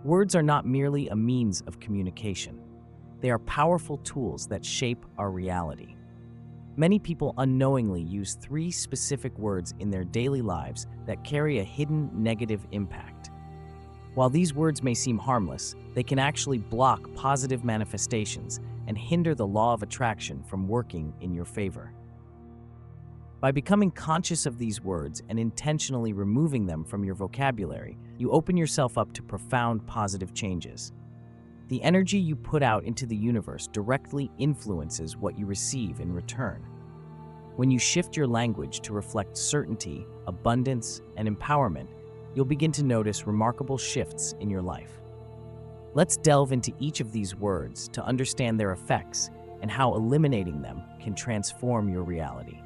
Words are not merely a means of communication. They are powerful tools that shape our reality. Many people unknowingly use three specific words in their daily lives that carry a hidden negative impact. While these words may seem harmless, they can actually block positive manifestations and hinder the law of attraction from working in your favor. By becoming conscious of these words and intentionally removing them from your vocabulary, you open yourself up to profound positive changes. The energy you put out into the universe directly influences what you receive in return. When you shift your language to reflect certainty, abundance, and empowerment, you'll begin to notice remarkable shifts in your life. Let's delve into each of these words to understand their effects and how eliminating them can transform your reality.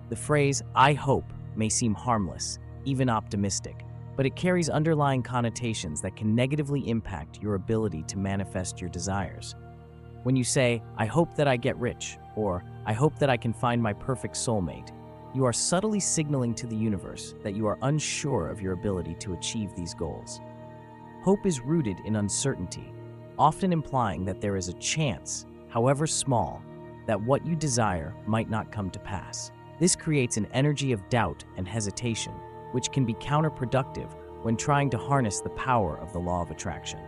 The phrase, "I hope," may seem harmless, even optimistic, but it carries underlying connotations that can negatively impact your ability to manifest your desires. When you say, "I hope that I get rich," or "I hope that I can find my perfect soulmate," you are subtly signaling to the universe that you are unsure of your ability to achieve these goals. Hope is rooted in uncertainty, often implying that there is a chance, however small, that what you desire might not come to pass. This creates an energy of doubt and hesitation, which can be counterproductive when trying to harness the power of the law of attraction.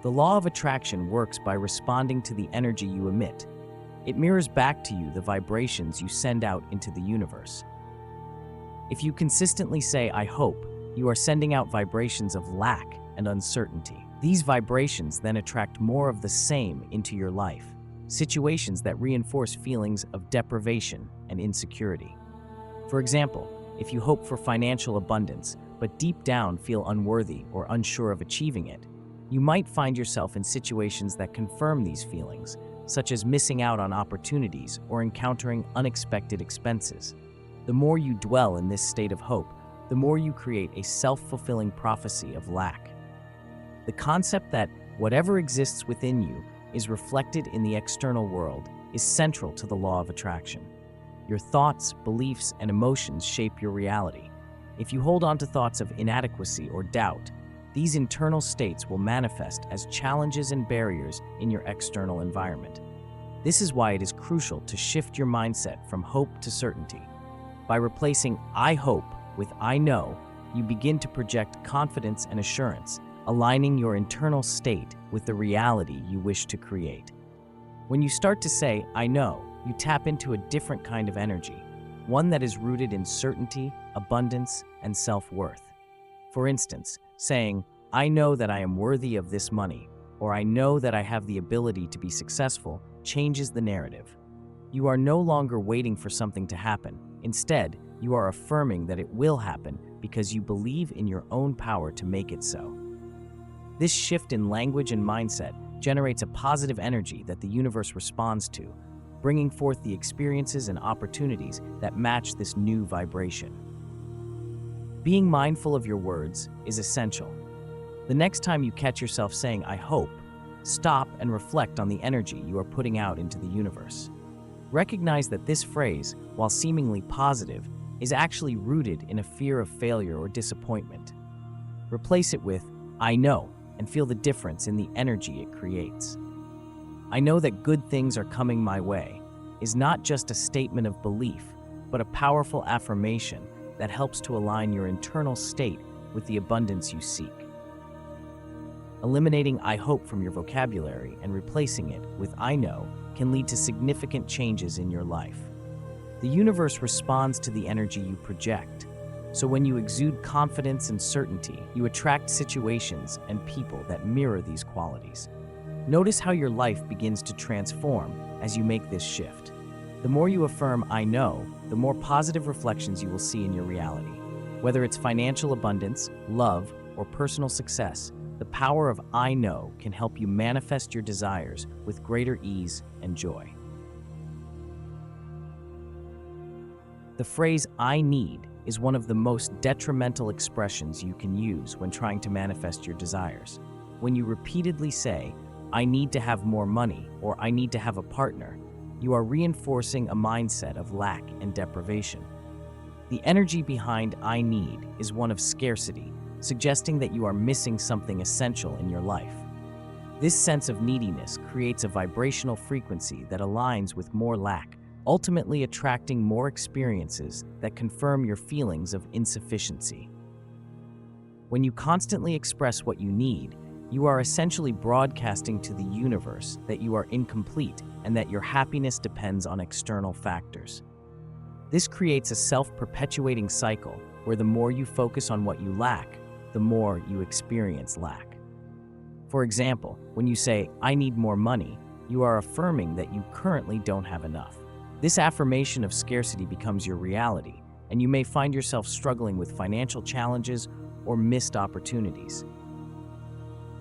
The law of attraction works by responding to the energy you emit. It mirrors back to you the vibrations you send out into the universe. If you consistently say, "I hope," you are sending out vibrations of lack and uncertainty. These vibrations then attract more of the same into your life. Situations that reinforce feelings of deprivation and insecurity. For example, if you hope for financial abundance, but deep down feel unworthy or unsure of achieving it, you might find yourself in situations that confirm these feelings, such as missing out on opportunities or encountering unexpected expenses. The more you dwell in this state of hope, the more you create a self-fulfilling prophecy of lack. The concept that whatever exists within you is reflected in the external world is central to the law of attraction. Your thoughts, beliefs, and emotions shape your reality. If you hold on to thoughts of inadequacy or doubt, these internal states will manifest as challenges and barriers in your external environment. This is why it is crucial to shift your mindset from hope to certainty. By replacing "I hope" with "I know," you begin to project confidence and assurance, aligning your internal state with the reality you wish to create. When you start to say, "I know," you tap into a different kind of energy, one that is rooted in certainty, abundance, and self-worth. For instance, saying, "I know that I am worthy of this money," or "I know that I have the ability to be successful," changes the narrative. You are no longer waiting for something to happen. Instead, you are affirming that it will happen because you believe in your own power to make it so. This shift in language and mindset generates a positive energy that the universe responds to, bringing forth the experiences and opportunities that match this new vibration. Being mindful of your words is essential. The next time you catch yourself saying, "I hope," stop and reflect on the energy you are putting out into the universe. Recognize that this phrase, while seemingly positive, is actually rooted in a fear of failure or disappointment. Replace it with, "I know," and feel the difference in the energy it creates. "I know that good things are coming my way" is not just a statement of belief, but a powerful affirmation that helps to align your internal state with the abundance you seek. Eliminating "I hope" from your vocabulary and replacing it with "I know" can lead to significant changes in your life. The universe responds to the energy you project. So when you exude confidence and certainty, you attract situations and people that mirror these qualities. Notice how your life begins to transform as you make this shift. The more you affirm "I know," the more positive reflections you will see in your reality. Whether it's financial abundance, love, or personal success, the power of "I know" can help you manifest your desires with greater ease and joy. The phrase "I need" is one of the most detrimental expressions you can use when trying to manifest your desires. When you repeatedly say, "I need to have more money," or "I need to have a partner," you are reinforcing a mindset of lack and deprivation. The energy behind I need is one of scarcity, suggesting that you are missing something essential in your life. This sense of neediness creates a vibrational frequency that aligns with more lack, ultimately attracting more experiences that confirm your feelings of insufficiency. When you constantly express what you need, you are essentially broadcasting to the universe that you are incomplete and that your happiness depends on external factors. This creates a self-perpetuating cycle where the more you focus on what you lack, the more you experience lack. For example, when you say, "I need more money," you are affirming that you currently don't have enough. This affirmation of scarcity becomes your reality, and you may find yourself struggling with financial challenges or missed opportunities.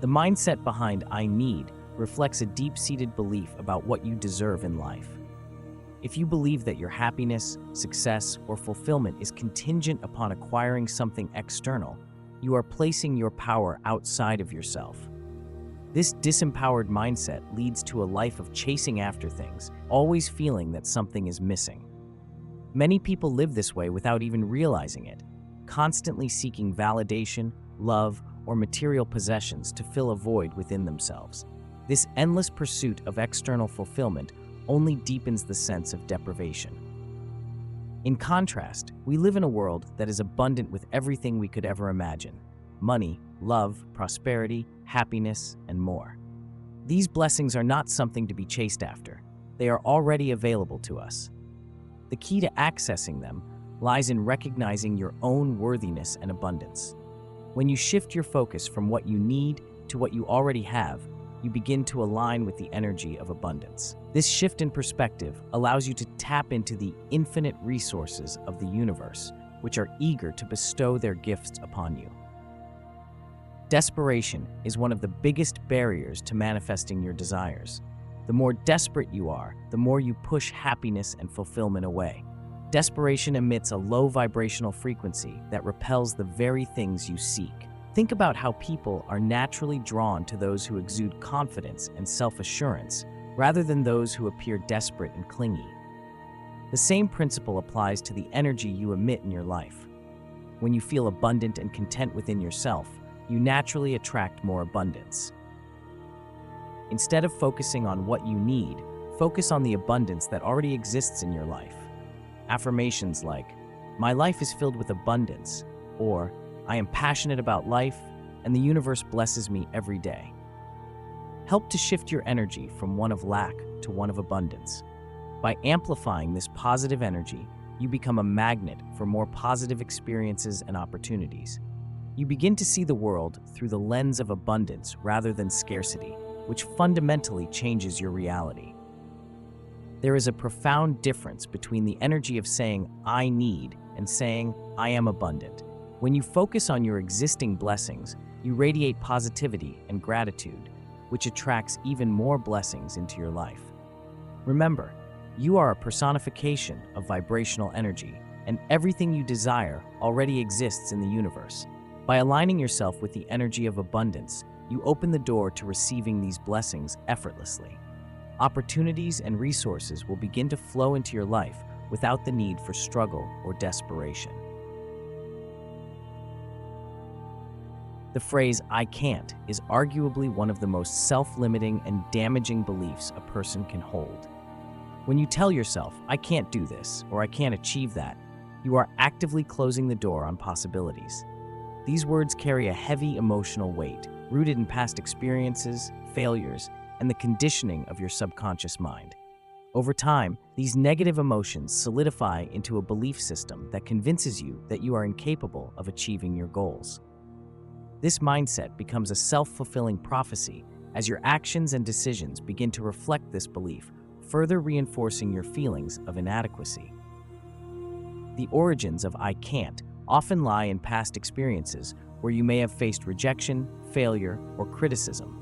The mindset behind I need reflects a deep-seated belief about what you deserve in life. If you believe that your happiness, success, or fulfillment is contingent upon acquiring something external, you are placing your power outside of yourself. This disempowered mindset leads to a life of chasing after things, always feeling that something is missing. Many people live this way without even realizing it, constantly seeking validation, love, or material possessions to fill a void within themselves. This endless pursuit of external fulfillment only deepens the sense of deprivation. In contrast, we live in a world that is abundant with everything we could ever imagine: money, love, prosperity, happiness, and more. These blessings are not something to be chased after. They are already available to us. The key to accessing them lies in recognizing your own worthiness and abundance. When you shift your focus from what you need to what you already have, you begin to align with the energy of abundance. This shift in perspective allows you to tap into the infinite resources of the universe, which are eager to bestow their gifts upon you. Desperation is one of the biggest barriers to manifesting your desires. The more desperate you are, the more you push happiness and fulfillment away. Desperation emits a low vibrational frequency that repels the very things you seek. Think about how people are naturally drawn to those who exude confidence and self-assurance, rather than those who appear desperate and clingy. The same principle applies to the energy you emit in your life. When you feel abundant and content within yourself, you naturally attract more abundance. Instead of focusing on what you need, focus on the abundance that already exists in your life. Affirmations like, "My life is filled with abundance," or "I am passionate about life, and the universe blesses me every day," help to shift your energy from one of lack to one of abundance. By amplifying this positive energy, you become a magnet for more positive experiences and opportunities. You begin to see the world through the lens of abundance rather than scarcity, which fundamentally changes your reality. There is a profound difference between the energy of saying, "I need," and saying, "I am abundant." When you focus on your existing blessings, you radiate positivity and gratitude, which attracts even more blessings into your life. Remember, you are a personification of vibrational energy, and everything you desire already exists in the universe. By aligning yourself with the energy of abundance, you open the door to receiving these blessings effortlessly. Opportunities and resources will begin to flow into your life without the need for struggle or desperation. The phrase "I can't" is arguably one of the most self-limiting and damaging beliefs a person can hold. When you tell yourself, "I can't do this," or "I can't achieve that," you are actively closing the door on possibilities. These words carry a heavy emotional weight, rooted in past experiences, failures, and the conditioning of your subconscious mind. Over time, these negative emotions solidify into a belief system that convinces you that you are incapable of achieving your goals. This mindset becomes a self-fulfilling prophecy as your actions and decisions begin to reflect this belief, further reinforcing your feelings of inadequacy. The origins of "I can't" often lie in past experiences where you may have faced rejection, failure, or criticism.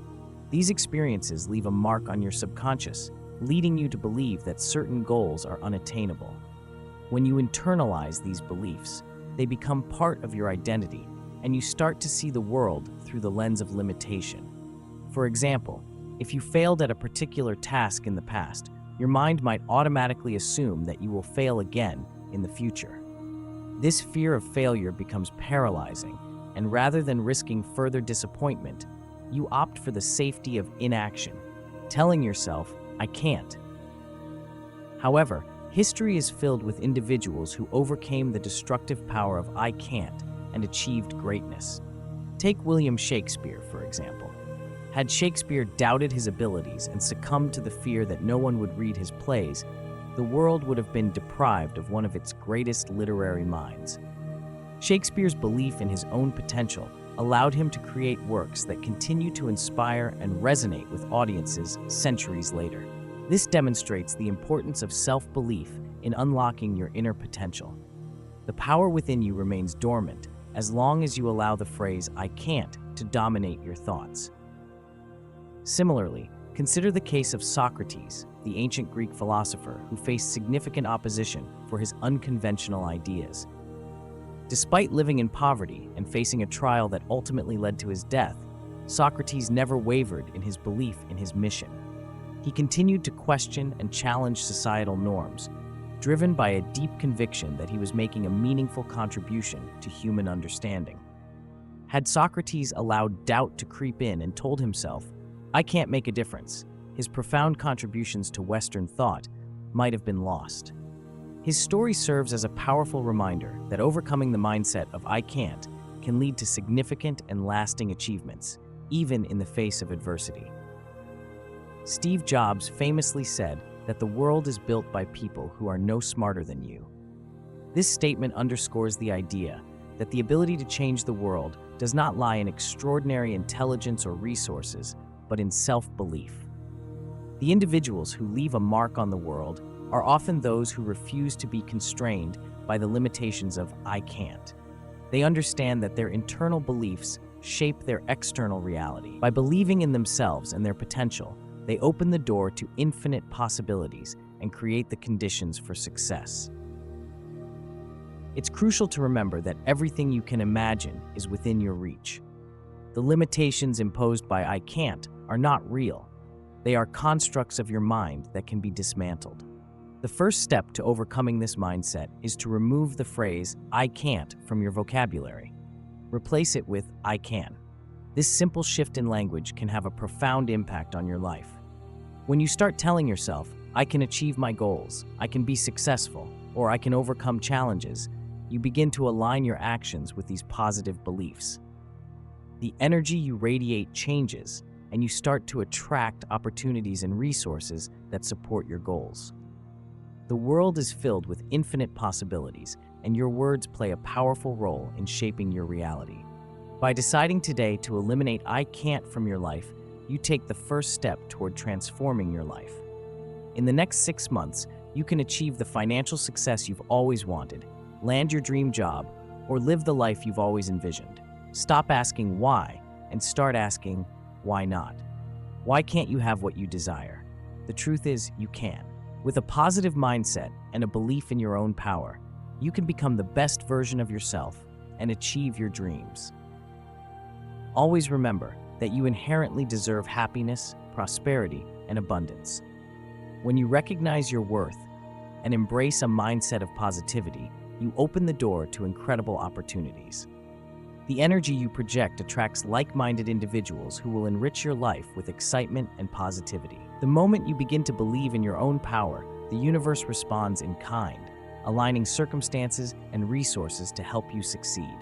These experiences leave a mark on your subconscious, leading you to believe that certain goals are unattainable. When you internalize these beliefs, they become part of your identity, and you start to see the world through the lens of limitation. For example, if you failed at a particular task in the past, your mind might automatically assume that you will fail again in the future. This fear of failure becomes paralyzing, and rather than risking further disappointment, you opt for the safety of inaction, telling yourself, "I can't." However, history is filled with individuals who overcame the destructive power of "I can't" and achieved greatness. Take William Shakespeare, for example. Had Shakespeare doubted his abilities and succumbed to the fear that no one would read his plays, the world would have been deprived of one of its greatest literary minds. Shakespeare's belief in his own potential allowed him to create works that continue to inspire and resonate with audiences centuries later. This demonstrates the importance of self-belief in unlocking your inner potential. The power within you remains dormant as long as you allow the phrase "I can't" to dominate your thoughts. Similarly, consider the case of Socrates, the ancient Greek philosopher who faced significant opposition for his unconventional ideas. Despite living in poverty and facing a trial that ultimately led to his death, Socrates never wavered in his belief in his mission. He continued to question and challenge societal norms, driven by a deep conviction that he was making a meaningful contribution to human understanding. Had Socrates allowed doubt to creep in and told himself, "I can't make a difference," his profound contributions to Western thought might have been lost. His story serves as a powerful reminder that overcoming the mindset of "I can't" can lead to significant and lasting achievements, even in the face of adversity. Steve Jobs famously said that the world is built by people who are no smarter than you. This statement underscores the idea that the ability to change the world does not lie in extraordinary intelligence or resources, but in self-belief. The individuals who leave a mark on the world are often those who refuse to be constrained by the limitations of "I can't." They understand that their internal beliefs shape their external reality. By believing in themselves and their potential, they open the door to infinite possibilities and create the conditions for success. It's crucial to remember that everything you can imagine is within your reach. The limitations imposed by "I can't" are not real. They are constructs of your mind that can be dismantled. The first step to overcoming this mindset is to remove the phrase "I can't" from your vocabulary. Replace it with "I can." This simple shift in language can have a profound impact on your life. When you start telling yourself, "I can achieve my goals, I can be successful, or I can overcome challenges," you begin to align your actions with these positive beliefs. The energy you radiate changes, and you start to attract opportunities and resources that support your goals. The world is filled with infinite possibilities, and your words play a powerful role in shaping your reality. By deciding today to eliminate "I can't" from your life, you take the first step toward transforming your life. In the next 6 months, you can achieve the financial success you've always wanted, land your dream job, or live the life you've always envisioned. Stop asking why and start asking, why not? Why can't you have what you desire? The truth is, you can. With a positive mindset and a belief in your own power, you can become the best version of yourself and achieve your dreams. Always remember that you inherently deserve happiness, prosperity, and abundance. When you recognize your worth and embrace a mindset of positivity, you open the door to incredible opportunities. The energy you project attracts like-minded individuals who will enrich your life with excitement and positivity. The moment you begin to believe in your own power, the universe responds in kind, aligning circumstances and resources to help you succeed.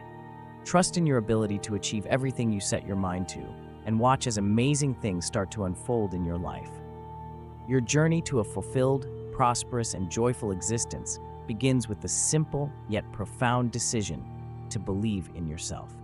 Trust in your ability to achieve everything you set your mind to, and watch as amazing things start to unfold in your life. Your journey to a fulfilled, prosperous, and joyful existence begins with the simple yet profound decision to believe in yourself.